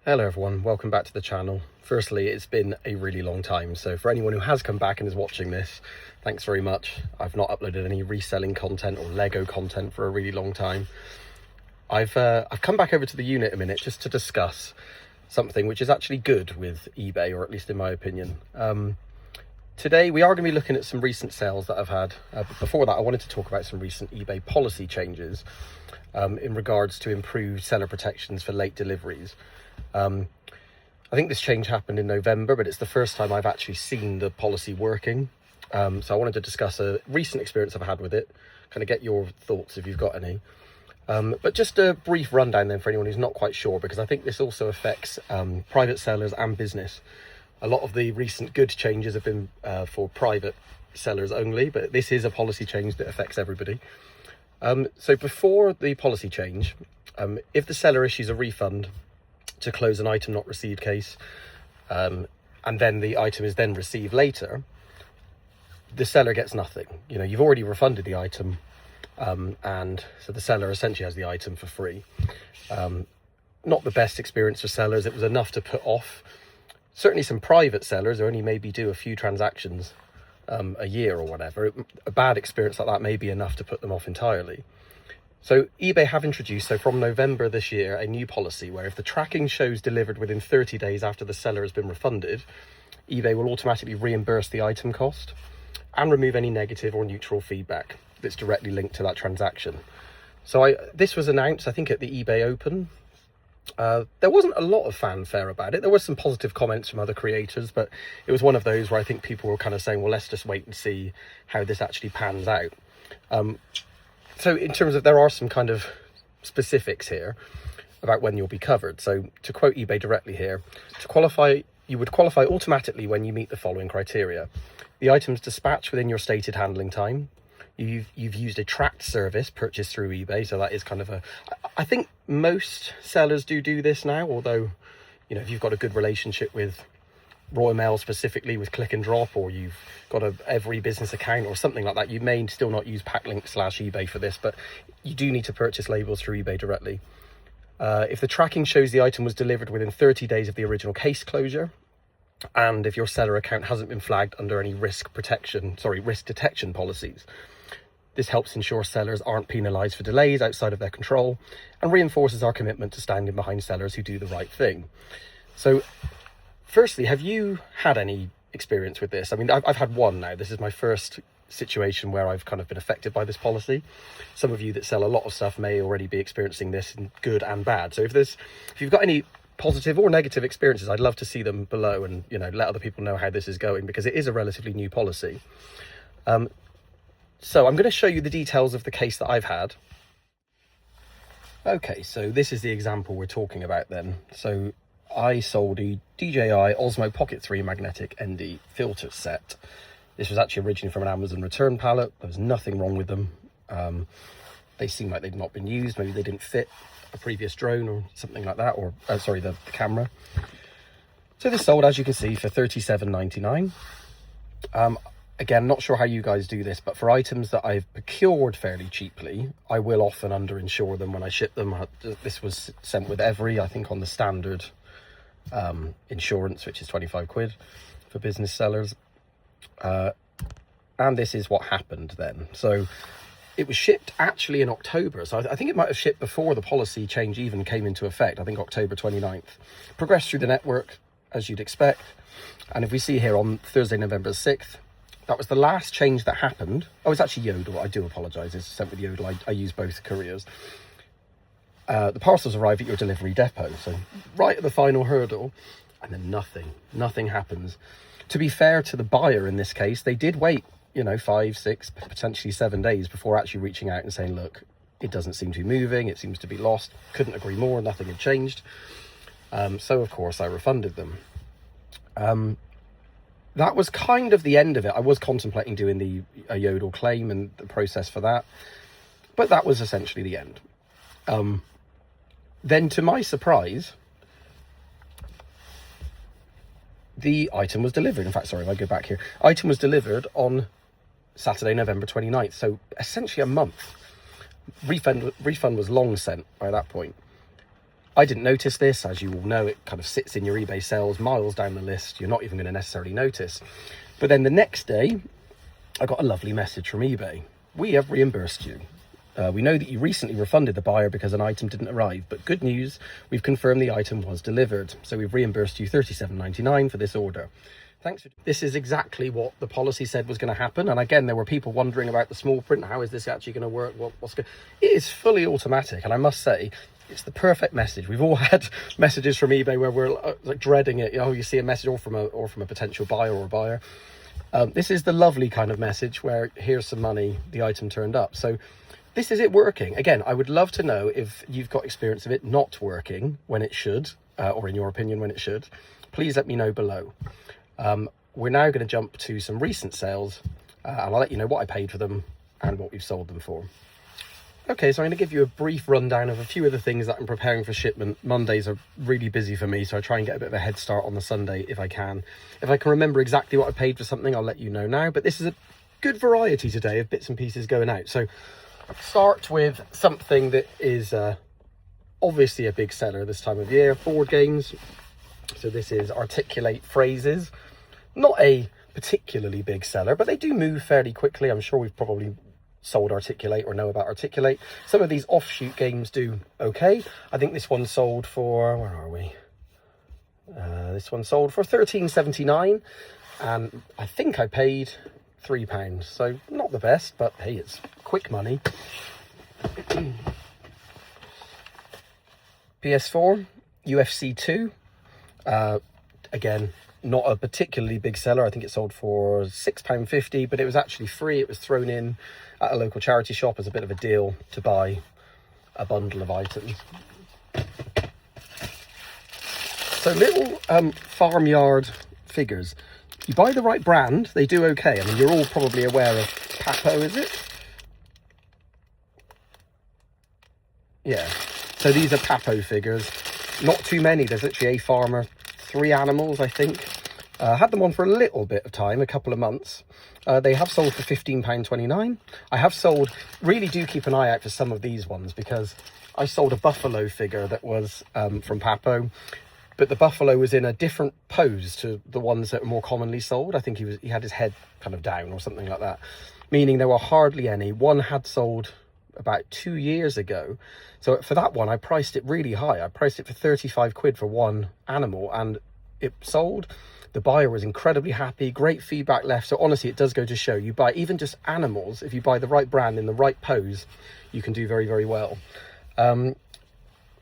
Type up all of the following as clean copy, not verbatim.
Hello everyone, welcome back to the channel. Firstly, it's been a really long time, so for anyone who has come back and is watching this, thanks very much. I've not uploaded any reselling content or Lego content for a really long time. I've come back over to the unit a minute just to discuss something which is actually good with eBay, or at least in my opinion. Today we are going to be looking at some recent sales that I've had, but before that I wanted to talk about some recent eBay policy changes in regards to improved seller protections for late deliveries. I think this change happened in November, but it's the first time I've actually seen the policy working. So I wanted to discuss a recent experience I've had with it, kind of get your thoughts if you've got any. But just a brief rundown then for anyone who's not quite sure, because I think this also affects private sellers and business. A lot of the recent good changes have been for private sellers only, but this is a policy change that affects everybody. So before the policy change, if the seller issues a refund to close an item not received case, and then the item is then received later, the seller gets nothing. You know, you've already refunded the item, and so the seller essentially has the item for free. Not the best experience for sellers. It was enough to put off certainly some private sellers who only maybe do a few transactions a year or whatever. A bad experience like that may be enough to put them off entirely. So eBay have introduced, so from November this year, a new policy where if the tracking shows delivered within 30 days after the seller has been refunded, eBay will automatically reimburse the item cost and remove any negative or neutral feedback that's directly linked to that transaction. So this was announced, I think, at the eBay Open. There wasn't a lot of fanfare about it. There were some positive comments from other creators, but it was one of those where I think people were kind of saying, well, let's just wait and see how this actually pans out. So in terms of, there are some kind of specifics here about when you'll be covered. So to quote eBay directly here, to qualify, you would qualify automatically when you meet the following criteria. The item's dispatched within your stated handling time. You've used a tracked service purchased through eBay. So that is kind of I think most sellers do this now, although, you know, if you've got a good relationship with Royal Mail specifically with click and drop, or you've got every business account or something like that, you may still not use packlink/eBay for this, but you do need to purchase labels through eBay directly. If the tracking shows the item was delivered within 30 days of the original case closure, and if your seller account hasn't been flagged under any risk detection policies. This helps ensure sellers aren't penalised for delays outside of their control and reinforces our commitment to standing behind sellers who do the right thing. So firstly, have you had any experience with this? I mean, I've had one now. This is my first situation where I've kind of been affected by this policy. Some of you that sell a lot of stuff may already be experiencing this in good and bad. So if you've got any positive or negative experiences, I'd love to see them below and, you know, let other people know how this is going, because it is a relatively new policy. So I'm going to show you the details of the case that I've had. Okay, so this is the example we're talking about then. So I sold a DJI Osmo Pocket 3 magnetic ND filter set. This was actually originally from an Amazon return pallet. There was nothing wrong with them. They seemed like they'd not been used. Maybe they didn't fit a previous drone or something like that, or the camera. So this sold, as you can see, for $37.99. Again, not sure how you guys do this, but for items that I've procured fairly cheaply, I will often underinsure them when I ship them. This was sent with Every, I think, on the standard insurance, which is 25 quid for business sellers. And this is what happened then. So it was shipped actually in October. So I think it might have shipped before the policy change even came into effect. I think October 29th. Progressed through the network, as you'd expect. And if we see here on Thursday, November 6th, that was the last change that happened. Oh, it's actually Yodel. I do apologise. It's sent with Yodel. I use both couriers. The parcels arrive at your delivery depot. So right at the final hurdle, and then nothing happens. To be fair to the buyer in this case, they did wait, 5, 6, potentially 7 days before actually reaching out and saying, look, it doesn't seem to be moving. It seems to be lost. Couldn't agree more. Nothing had changed. So, of course, I refunded them. That was kind of the end of it. I was contemplating doing a Yodel claim and the process for that, but that was essentially the end. Then, to my surprise, the item was delivered. In fact, sorry, if I go back here, item was delivered on Saturday, November 29th. So essentially a month. Refund was long sent by that point. I didn't notice this. As you all know, it kind of sits in your eBay sales miles down the list. You're not even going to necessarily notice. But then the next day, I got a lovely message from eBay. We have reimbursed you. We know that you recently refunded the buyer because an item didn't arrive, but good news, we've confirmed the item was delivered. So we've reimbursed you $37.99 for this order. Thanks. This is exactly what the policy said was going to happen. And again, there were people wondering about the small print. How is this actually going to work? It is fully automatic. And I must say, it's the perfect message. We've all had messages from eBay where we're like dreading it. You see a message or from a potential buyer or buyer. This is the lovely kind of message where here's some money, the item turned up. So this is it working. Again, I would love to know if you've got experience of it not working when it should, or in your opinion when it should. Please let me know below. We're now going to jump to some recent sales, and I'll let you know what I paid for them and what we've sold them for. Okay, so I'm going to give you a brief rundown of a few of the things that I'm preparing for shipment. Mondays are really busy for me, so I try and get a bit of a head start on the Sunday if I can. If I can remember exactly what I paid for something, I'll let you know now. But this is a good variety today of bits and pieces going out. So start with something that is obviously a big seller this time of year, board games. So this is Articulate Phrases. Not a particularly big seller, but they do move fairly quickly. I'm sure we've probably sold Articulate or know about Articulate. Some of these offshoot games do okay. I think this one sold for, where are we? This one sold for $13.79, and I think I paid £3. So not the best, but hey, it's quick money. PS4, UFC 2. Again, not a particularly big seller. I think it sold for £6.50, but it was actually free. It was thrown in at a local charity shop as a bit of a deal to buy a bundle of items. So little farmyard figures. You buy the right brand, they do okay. I mean, you're all probably aware of Papo, is it? Yeah. So these are Papo figures. Not too many. There's literally a farmer, 3 animals, I think. Had them on for a little bit of time, a couple of months. They have sold for £15.29. I have sold, really do keep an eye out for some of these ones, because I sold a buffalo figure that was from Papo, but the buffalo was in a different pose to the ones that are more commonly sold. I think he had his head kind of down or something like that, meaning there were hardly any. One had sold about 2 years ago. So for that one, I priced it really high. I priced it for 35 quid for one animal, and it sold. The buyer was incredibly happy, great feedback left. So honestly, it does go to show, you buy even just animals, if you buy the right brand in the right pose, you can do very, very well.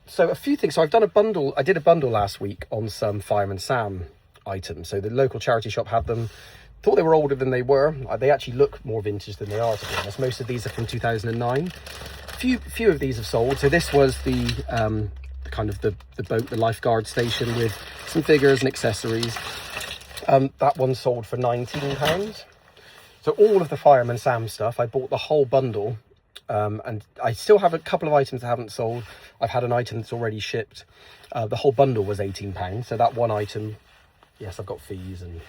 So a few things. So I've done a bundle. I did a bundle last week on some Fireman Sam items. So the local charity shop had them. Thought they were older than they were. They actually look more vintage than they are, to be honest. Most of these are from 2009. Few of these have sold. So this was the kind of the boat, the lifeguard station with some figures and accessories. That one sold for £19. So all of the Fireman Sam stuff, I bought the whole bundle. And I still have a couple of items that haven't sold. I've had an item that's already shipped. The whole bundle was £18. So that one item, yes, I've got fees and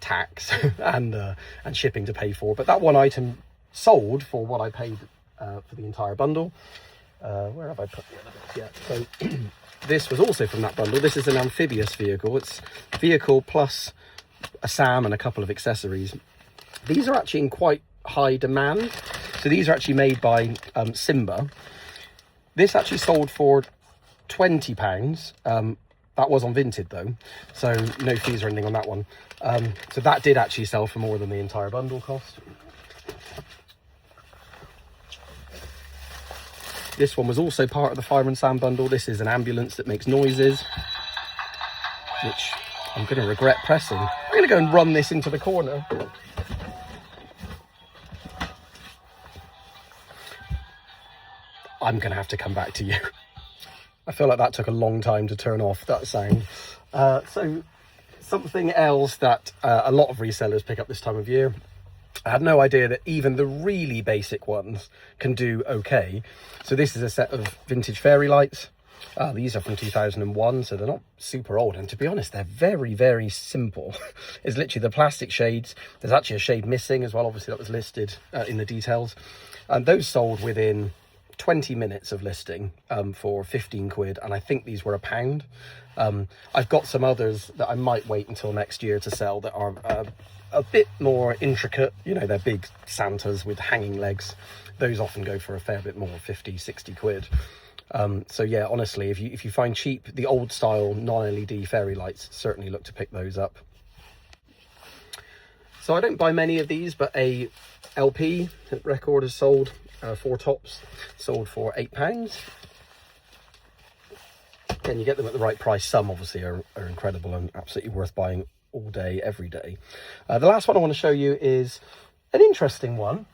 tax and shipping to pay for. But that one item sold for what I paid for the entire bundle. Where have I put the other bits? Yeah, so this was also from that bundle. This is an amphibious vehicle. It's vehicle plus a Sam and a couple of accessories. These are actually in quite high demand. So these are actually made by Simba. This actually sold for £20. That was on Vinted though, so no fees or anything on that one. So that did actually sell for more than the entire bundle cost. This one was also part of the Fireman Sam bundle. This is an ambulance that makes noises, which I'm going to regret pressing. I'm going to go and run this into the corner. I'm going to have to come back to you. I feel like that took a long time to turn off, that sound. So something else that a lot of resellers pick up this time of year. I had no idea that even the really basic ones can do okay. So this is a set of vintage fairy lights. These are from 2001, so they're not super old. And to be honest, they're very, very simple. It's literally the plastic shades. There's actually a shade missing as well. Obviously, that was listed in the details. And those sold within 20 minutes of listing for 15 quid, and I think these were £1. I've got some others that I might wait until next year to sell that are a bit more intricate. You know, they're big Santas with hanging legs. Those often go for a fair bit more, 50, 60 quid. So yeah, honestly, if you find cheap, the old style non-LED fairy lights, certainly look to pick those up. So I don't buy many of these, but a LP record is sold, 4 tops, sold for £8. And you get them at the right price. Some obviously are incredible and absolutely worth buying all day, every day. The last one I want to show you is an interesting one.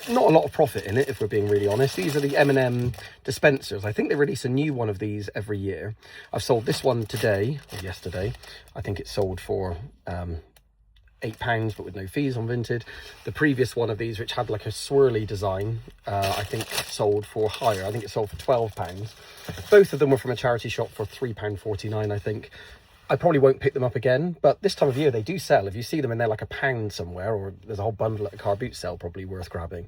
Not a lot of profit in it, if we're being really honest. These are the M&M dispensers. I think they release a new one of these every year. I've sold this one today, or yesterday. I think it sold for £8, but with no fees on Vinted. The previous one of these, which had like a swirly design, I think sold for higher. I think it sold for £12. Both of them were from a charity shop for £3.49, I think. I probably won't pick them up again, but this time of year they do sell. If you see them and they're like £1 somewhere, or there's a whole bundle at a car boot sale, probably worth grabbing.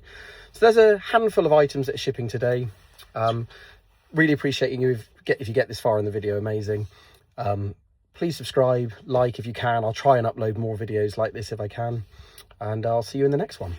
So there's a handful of items that are shipping today. Really appreciating you if you get this far in the video. Amazing. Please subscribe, like if you can. I'll try and upload more videos like this if I can, and I'll see you in the next one.